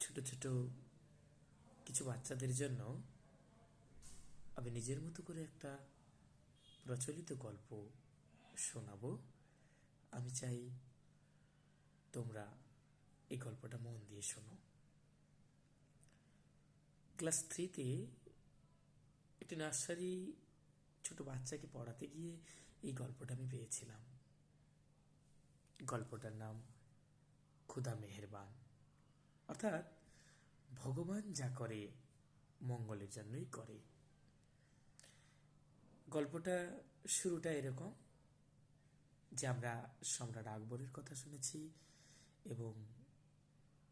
ছোট ছোট কিছু বাচ্চাদের জন্য আমি নিজের মতো করে একটা প্রচলিত গল্প শোনাবো। আমি চাই তোমরা এই গল্পটা মন দিয়ে শোনো। ক্লাস 3-তে একটি নার্সারি ছোট বাচ্চাকে পড়াতে গিয়ে এই গল্পটা আমি পেয়েছিলাম। গল্পটার নাম খুদা মেহেরবান, অর্থাৎ ভগবান যা করে মঙ্গলের জন্যই করে। গল্পটা শুরুটা এরকম যে আমরা সম্রাট আকবরের কথা শুনেছি এবং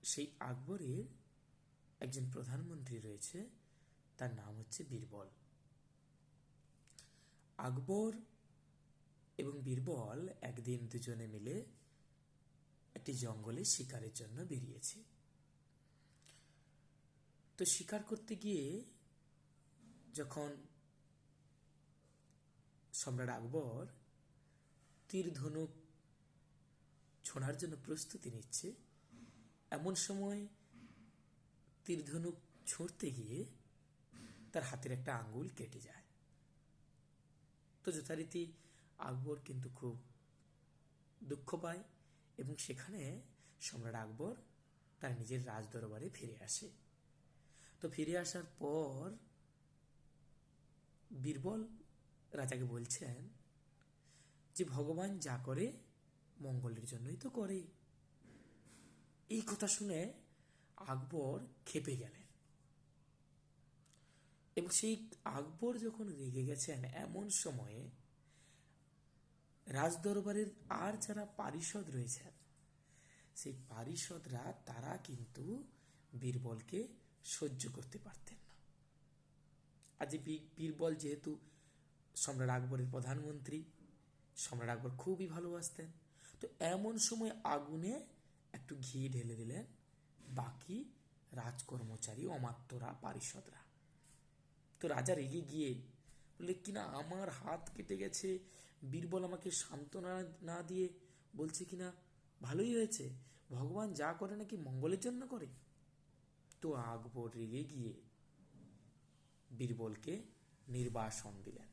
সেই আকবরের একজন প্রধানমন্ত্রী রয়েছে, তার নাম হচ্ছে বীরবল। আকবর এবং বীরবল একদিন দুজনে মিলে একটি জঙ্গলে শিকারের জন্য বেরিয়েছে। তো শিকার করতে গিয়ে যখন সম্রাট আকবর তীর ধনুক ছোঁড়ার জন্য প্রস্তুতি নিচ্ছে, এমন সময় তীর ধনুক ছুঁড়তে গিয়ে তার হাতের একটা আঙ্গুল কেটে যায়। তো যথারীতি আকবর কিন্তু খুব দুঃখ পায় এবং সেখানে সম্রাট আকবর তার নিজের রাজদরবারে ফিরে আসে। তো ফিরে আসার পর বীরবল রাজাকে বলছেন যে ভগবান যা করে মঙ্গলের জন্যই তো করে। এই কথা শুনে আকবর ক্ষেপে গেলেন এবং সেই আকবর যখন রেগে গেছেন, এমন সময়ে রাজদরবারের আর যারা পারিষদ রয়েছেন, সেই পারিষদরা তারা কিন্তু বীরবলকে সহ্য করতে পারতেন না। আজ বীরবল যেহেতু সম্রাট আকবরের প্রধানমন্ত্রী, সম্রাট আকবর খুবই ভালোবাসতেন, তো এমন সময় আগুনে একটু ঘি ঢেলে দিলেন বাকি রাজকর্মচারী অমাত্যরা পারিষদরা। তো রাজা রেগে গিয়ে বললে কিনা আমার হাত কেটে গেছে, বীরবল আমাকে সান্ত্বনা না দিয়ে বলছে কিনা ভালোই হয়েছে, ভগবান যা করে নাকি মঙ্গলের জন্য করে। তো আকবর রেগে গিয়ে বীরবলকে নির্বাসন দিলেন।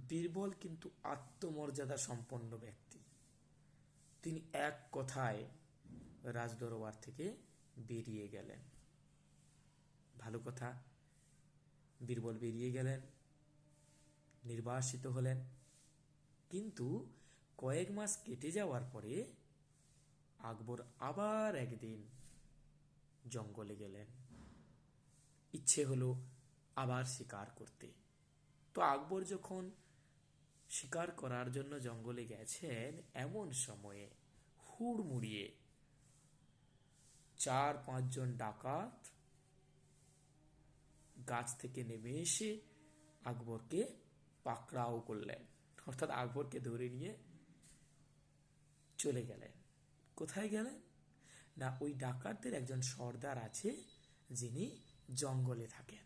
বীরবল কিন্তু আত্মমর্যাদা সম্পন্ন ব্যক্তি, তিনি এক কথায় রাজদরবার থেকে বেরিয়ে গেলেন। ভালো কথা, বীরবল বেরিয়ে গেলেন, নির্বাসিত হলেন। কিন্তু কয়েক মাস কেটে যাওয়ার পরে আকবর আবার একদিন জঙ্গলে গেলেন। ইচ্ছে হলো আবার শিকার করতে। তো আকবর যখন শিকার করার জন্য জঙ্গলে গেছেন, এমন সময়ে হুড়মুড়িয়ে 4-5 জন ডাকাত গাছ থেকে নেমে এসে আকবরকে পাকড়াও করলেন, অর্থাৎ আকবরকে ধরে নিয়ে চলে গেলেন। কোথায় গেলেন না, ওই ডাকাতদের একজন সর্দার আছে যিনি জঙ্গলে থাকেন।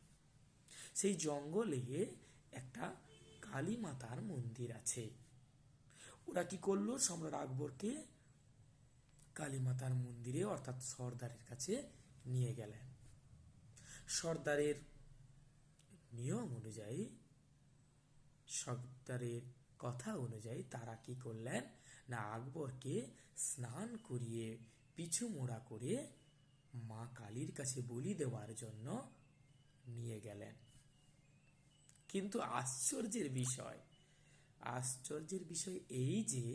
সেই জঙ্গলে একটা কালী মাতার মন্দির আছে। ওরা কি করলো, সম্রাট আকবরকে কালী মাতার মন্দিরে অর্থাৎ সর্দারের কাছে নিয়ে গেলেন। সর্দারের নিয়ম অনুযায়ী, সর্দারের কথা অনুযায়ী তারা কি করলেন না, আকবরকে স্নান করিয়ে পিছু মোড়া করে মা কালীর কাছে বলি দেওয়ার জন্য নিয়ে গেলেন। কিন্তু আশ্চর্যের বিষয় এই যে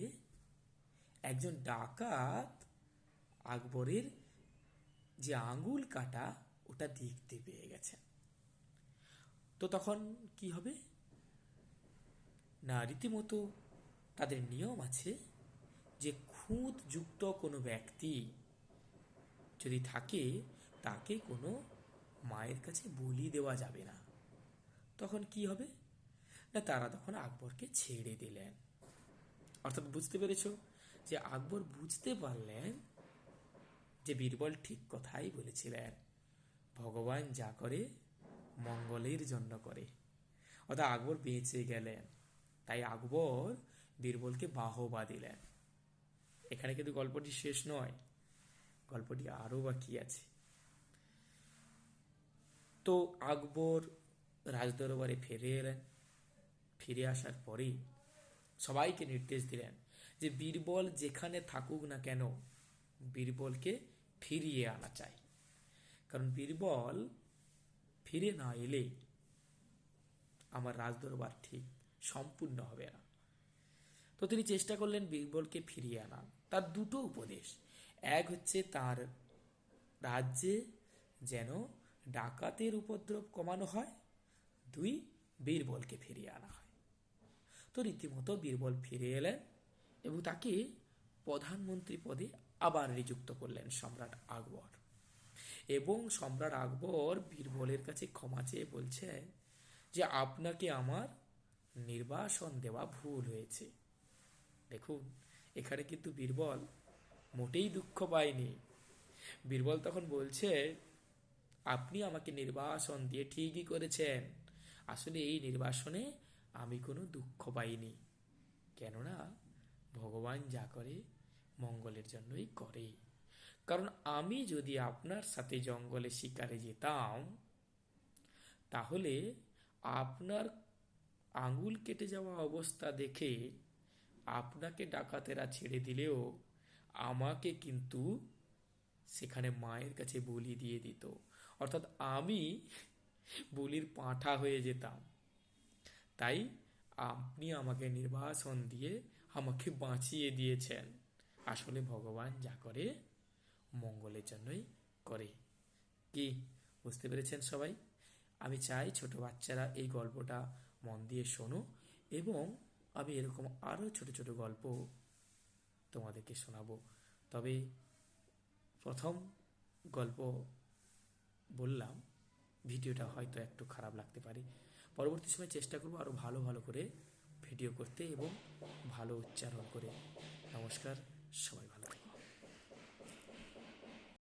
একজন ডাকাত আকবরের যে আঙ্গুল কাটা ওটা দেখতে পেয়ে গেছেন। তো তখন কি হবে না, রীতিমতো তাদের নিয়ম আছে যে খুঁত যুক্ত কোনো ব্যক্তি যদি থাকে তাকে কোনো মায়ের কাছে বলি দেওয়া যাবে না। তখন কি হবে না, তারা তখন আকবরকে ছেড়ে দিলেন। অর্থাৎ বুঝতে পেরেছ যে আকবর বুঝতে পারলেন যে বীরবল ঠিক কথাই বলেছিলেন, ভগবান যা করে মঙ্গলের জন্য করে। অর্থাৎ আকবর বেঁচে গেলেন, তাই আকবর বীরবলকে বাহবা দিলেন। এখানে কিন্তু গল্পটি শেষ নয়। গল্পটি আরও বাকি আছে। তো আকবর রাজদরবারে ফিরে এলেন। ফিরে আসার পরেই সবাইকে নির্দেশ দিলেন যে বীরবল যেখানে থাকুক না কেন বীরবলকে ফিরিয়ে আনা চাই, কারণ বীরবল ফিরে না এলে আমার রাজদরবার ঠিক সম্পূর্ণ হবে না। তো তিনি চেষ্টা করলেন বীরবলকে ফিরিয়ে আনা। তার দুটো উপদেশ, এক হচ্ছে তার রাজ্যে যেন ডাকাতের উপদ্রব কমানো হয়, দুই বীরবলকে ফিরিয়ে আনা হয়। তো রীতিমতো বীরবল ফিরে এলেন এবং তাকে প্রধানমন্ত্রী পদে আবার নিযুক্ত করলেন সম্রাট আকবর। এবং সম্রাট আকবর বীরবলের কাছে ক্ষমা চেয়ে বলছে যে আপনাকে আমার নির্বাসন দেওয়া ভুল হয়েছে। দেখুন, এখানে কিন্তু বীরবল মোটেই দুঃখ পায়নি। বীরবল তখন বলছে আপনি আমাকে নির্বাসন দিয়ে ঠিকই করেছেন, আসলে এই নির্বাসনে আমি কোনো দুঃখ পাইনি, কেননা ভগবান যা করে মঙ্গলের জন্যই করে। কারণ আমি যদি আপনার সাথে জঙ্গলে শিকারে যেতাম তাহলে আপনার আঙুল কেটে যাওয়া অবস্থা দেখে আপনাকে ডাকাতেরা ছেড়ে দিলেও আমাকে কিন্তু সেখানে মায়ের কাছে বলি দিয়ে দিত, অর্থাৎ আমি বলির পাঁঠা হয়ে যেতাম। তাই আপনি আমাকে নির্বাসন দিয়ে আমাকে বাঁচিয়ে দিয়েছেন। আসলে ভগবান যা করে মঙ্গলের জন্যই করে। কি বুঝতে পেরেছেন সবাই? আমি চাই ছোট বাচ্চারা এই গল্পটা মন দিয়ে শোনো, এবং আমি এরকম আরও ছোট ছোট গল্প তোমাদেরকে শোনাবো। তবে প্রথম গল্প বললাম, ভিডিওটা হয়তো একটু খারাপ লাগতে পারে, পরবর্তী সময় চেষ্টা করবো আরও ভালো ভালো করে ভিডিও করতে এবং ভালো উচ্চারণ করে। নমস্কার, সবাই ভালো থাকবেন।